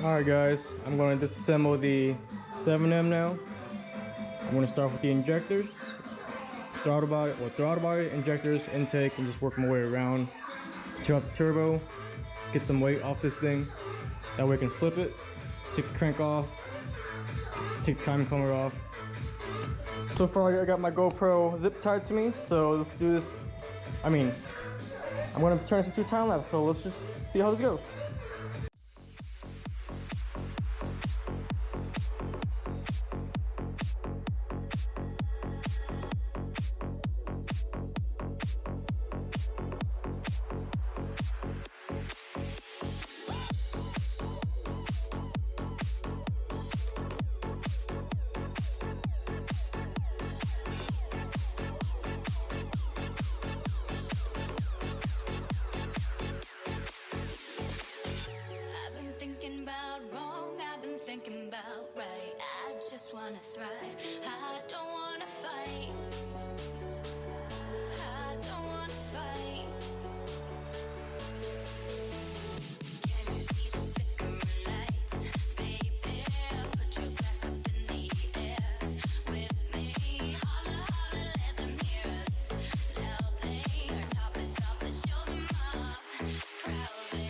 Alright guys, I'm going to disassemble the 7M now. I'm going to start with the injectors, throttle body, injectors, intake, and just work my way around. Turn off the turbo, get some weight off this thing. That way I can flip it, take the crank off, take the timing cover off. So far I got my GoPro zip tied to me, so let's do this. I'm going to turn this into a time lapse, so let's just see how this goes. Thinking about right, I just wanna thrive. I don't wanna fight. I don't wanna fight. Can you see the flickering lights, baby? Put your glass up in the air with me. Holla, holla, let them hear us loudly. Our top is off, let's show them off proudly.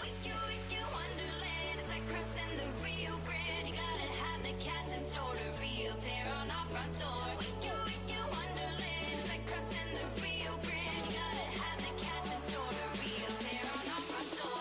Wicked wonderland, it's like crossing the Rio Grande. You gotta have the cash in store to reappear on our front door. Wicked wonderland, it's like crossing the Rio Grande. You gotta have the cash in store to reappear on our front door.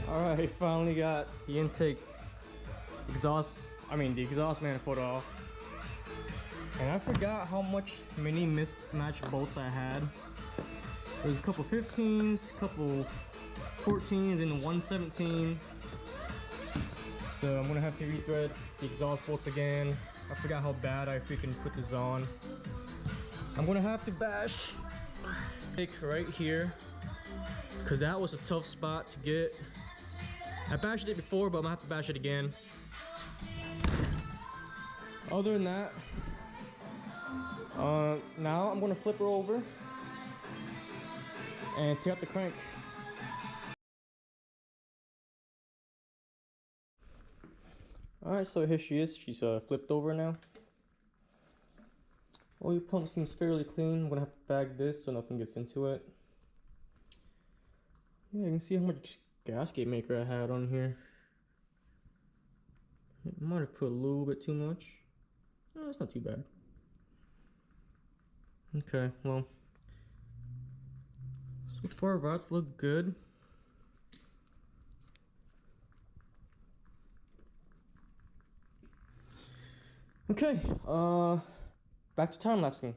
Alright, finally got the intake the exhaust manifold off. And I forgot how many mismatched bolts I had. There's a couple 15s, a couple 14s, and one 17. So I'm gonna have to rethread the exhaust bolts again. I forgot how bad I freaking put this on. I'm gonna have to bash right here, because that was a tough spot to get. I bashed it before, but I'm gonna have to bash it again. Other than that, now I'm gonna flip her over and take out the crank. Alright, so here she is. She's flipped over now. Oil pump seems fairly clean. I'm gonna have to bag this so nothing gets into it. Yeah, you can see how much gasket maker I had on here. I might have put a little bit too much. No, that's not too bad. Okay, well, so far rods look good. Okay, back to time lapsing.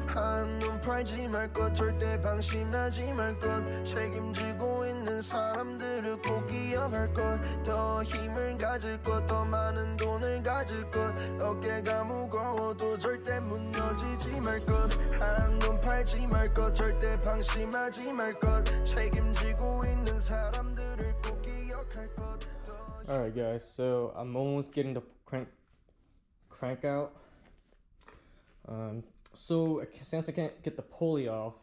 한눈 팔지 말 것, 절대 방심하지 말 것. 책임지고 있는 사람들을 꼭 기억할 것. 더 힘을 가질 것, 더 많은 돈을 가질 것. 어깨가 무거워도 절대 무너지지 말 것. 한눈 팔지 말 것, 절대 방심하지 말 것. 책임지고 있는 사람들을 꼭 기억할 것. Alright guys, so I'm almost getting the crank out. So since I can't get the pulley off,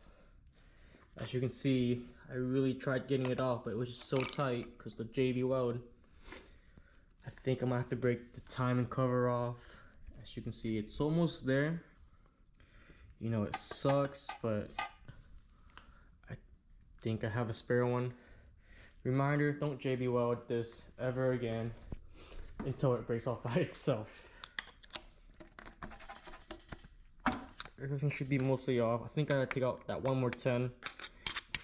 as you can see, I really tried getting it off, but it was just so tight because the JB weld. I think I'm gonna have to break the timing cover off. As you can see, it's almost there. You know, it sucks, but I think I have a spare one. Reminder, don't JB weld this ever again until it breaks off by itself. Everything should be mostly off. I think I gotta take out that one more 10.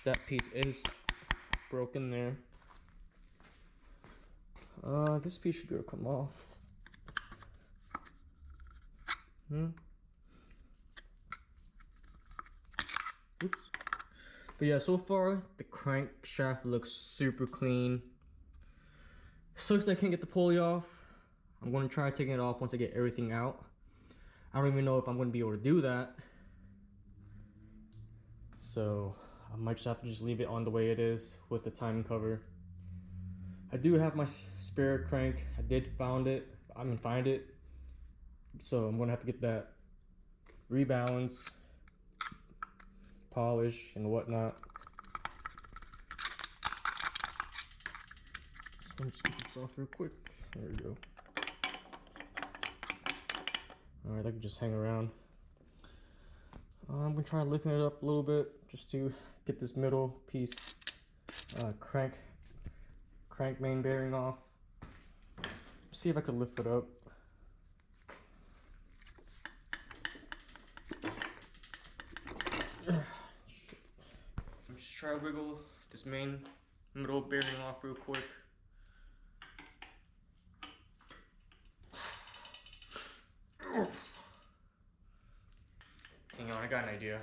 That piece is broken there. This piece should go come off. Oops. But yeah, so far the crankshaft looks super clean. Sucks that I can't get the pulley off. I'm gonna try taking it off once I get everything out. I don't even know if I'm gonna be able to do that. So I might just have to just leave it on the way it is with the timing cover. I do have my spare crank. I did find it. So I'm gonna have to get that rebalance, polish, and whatnot. So let me just get this off real quick. There we go. Alright, I can just hang around. I'm gonna try lifting it up a little bit just to get this middle piece crank main bearing off. See if I could lift it up. Just try to wiggle this main middle bearing off real quick. Hang on, I got an idea.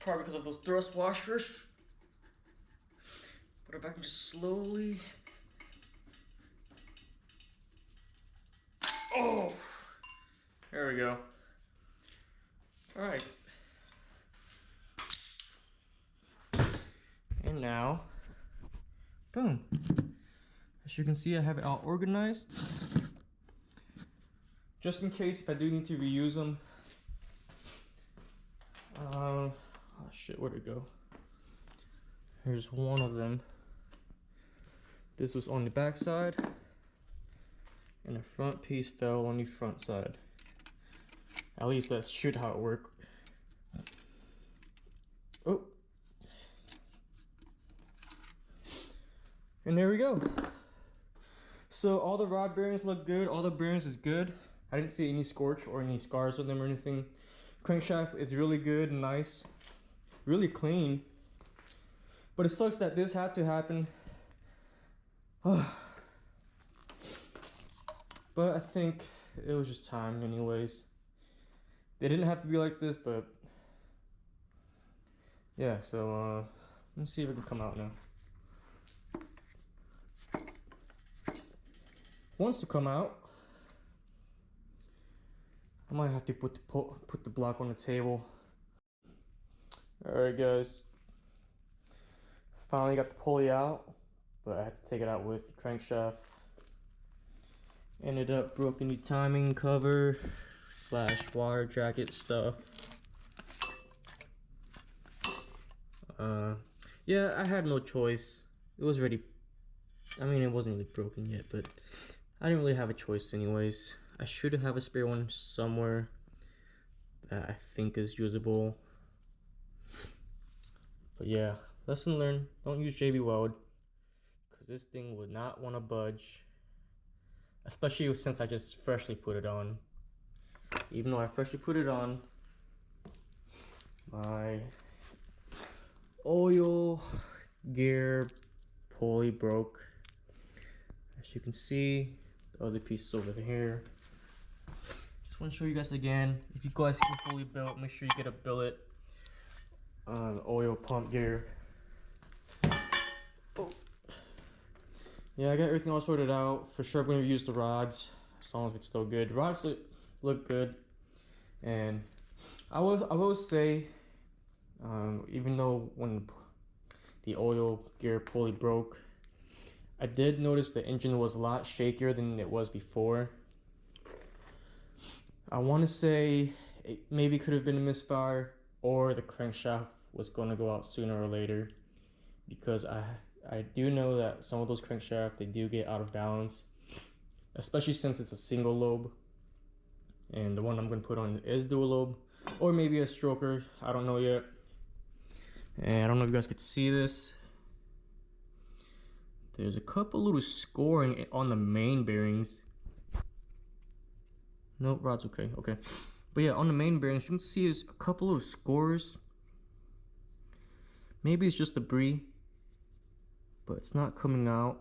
Probably because of those thrust washers. But if I can just slowly. Oh! There we go. Alright. And now, boom. As you can see, I have it all organized. Just in case if I do need to reuse them. Oh shit, where'd it go? Here's one of them. This was on the back side, and the front piece fell on the front side. At least that should how it worked. Oh. And there we go. So all the rod bearings look good. All the bearings is good. I didn't see any scorch or any scars on them or anything. Crankshaft is really good, nice, really clean. But it sucks that this had to happen. But I think it was just time anyways. They didn't have to be like this, but yeah, so let me see if it can come out now. Wants to come out. I might have to put the block on the table. Alright guys, finally got the pulley out, but I had to take it out with the crankshaft. Ended up broken the timing cover / water jacket stuff. Yeah, I had no choice. It was already, I mean, it wasn't really broken yet, but I didn't really have a choice anyways. I should have a spare one somewhere that I think is usable. But yeah, lesson learned, don't use JB Weld, because this thing would not want to budge. Especially since I just freshly put it on. Even though I freshly put it on, my oil gear pulley broke. As you can see, the other piece is over here. Just want to show you guys again. If you guys get fully built, make sure you get a billet oil pump gear. Oh. Yeah, I got everything all sorted out. For sure I'm going to use the rods as long as it's still good. The rods look good, and I will say, even though when the oil gear pulley broke, I did notice the engine was a lot shakier than it was before. I want to say it maybe could have been a misfire, or the crankshaft was going to go out sooner or later, because I do know that some of those crankshafts, they do get out of balance, especially since it's a single lobe, and the one I'm going to put on is dual lobe, or maybe a stroker, I don't know yet. And I don't know if you guys could see this. There's a couple little scoring on the main bearings. Nope, rod's okay, okay. But yeah, on the main bearings, you can see there's a couple little scores. Maybe it's just debris, but it's not coming out.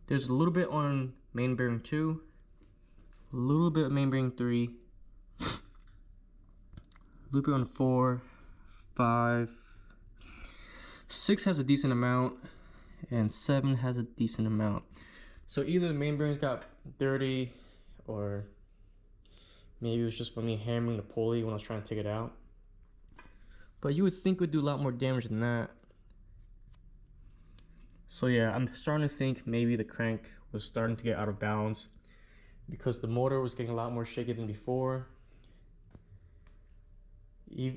There's a little bit on main bearing 2, a little bit of main bearing 3, a little bit on 4, 5, 6 has a decent amount, and 7 has a decent amount. So either the main bearings got dirty, or maybe it was just from me hammering the pulley when I was trying to take it out. But you would think it would do a lot more damage than that. So yeah, I'm starting to think maybe the crank was starting to get out of balance, because the motor was getting a lot more shaky than before.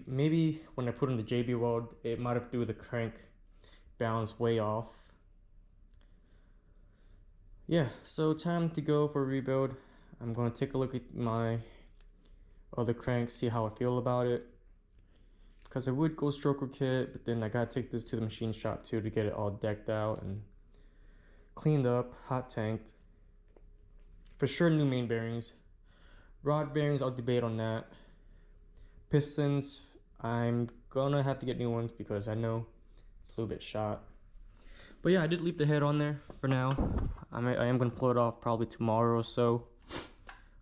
Maybe when I put in the JB Weld, it might have threw the crank balance way off. Yeah, so time to go for a rebuild. I'm going to take a look at my other cranks, see how I feel about it. Because I would go stroker kit, but then I gotta take this to the machine shop too to get it all decked out and cleaned up, hot tanked. For sure, new main bearings. Rod bearings, I'll debate on that. Pistons, I'm gonna have to get new ones because I know it's a little bit shot. But yeah, I did leave the head on there for now. I am gonna pull it off probably tomorrow or so.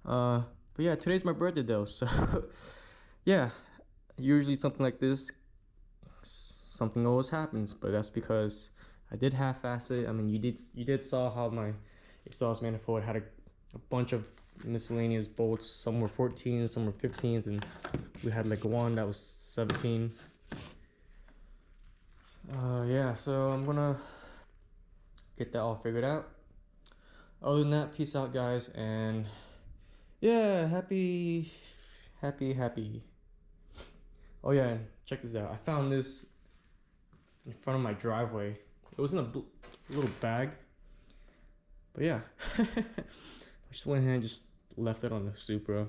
But yeah, today's my birthday though, so yeah. Usually something like this, something always happens, but that's because I did half-ass it. I mean, you did saw how my exhaust manifold had a bunch of miscellaneous bolts. Some were 14, some were 15s, and we had like one that was 17. Yeah, so I'm gonna get that all figured out. Other than that, peace out, guys, and yeah, happy. Oh yeah, and check this out. I found this in front of my driveway. It was in a little bag. But yeah, I just went ahead and just left it on the Supra.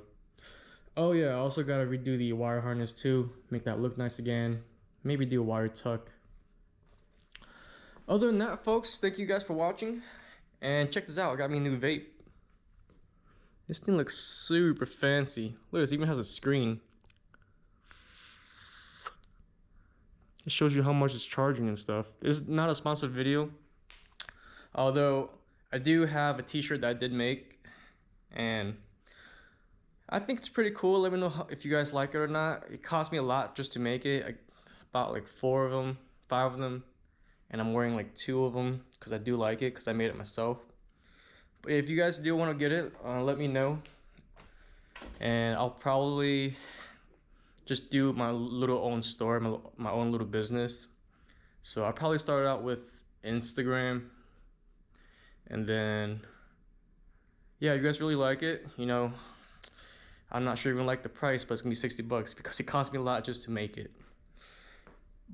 Oh yeah, I also gotta redo the wire harness too. Make that look nice again. Maybe do a wire tuck. Other than that, folks, thank you guys for watching. And check this out, I got me a new vape. This thing looks super fancy. Look, this even has a screen. It shows you how much it's charging and stuff. This is not a sponsored video. Although, I do have a t-shirt that I did make. And I think it's pretty cool. Let me know if you guys like it or not. It cost me a lot just to make it. I bought like 4 of them, 5 of them. And I'm wearing like 2 of them because I do like it because I made it myself. But if you guys do want to get it, let me know. And I'll probably just do my little own store, my own little business. So I'll probably start out with Instagram, and then yeah, you guys really like it, you know, I'm not sure you're gonna like the price, but it's gonna be 60 bucks because it cost me a lot just to make it.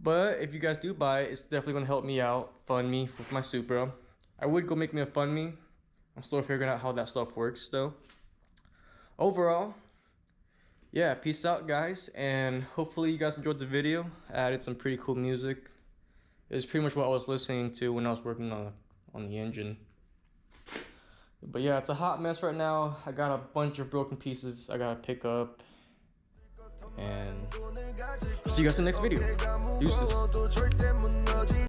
But if you guys do buy it, it's definitely gonna help me out, fund me with my Supra. I would go make me a fund me. I'm still figuring out how that stuff works though. Overall, yeah, peace out, guys, and hopefully you guys enjoyed the video. I added some pretty cool music. It's pretty much what I was listening to when I was working on the engine. But yeah, it's a hot mess right now. I got a bunch of broken pieces I gotta pick up. And see you guys in the next video. Deuces.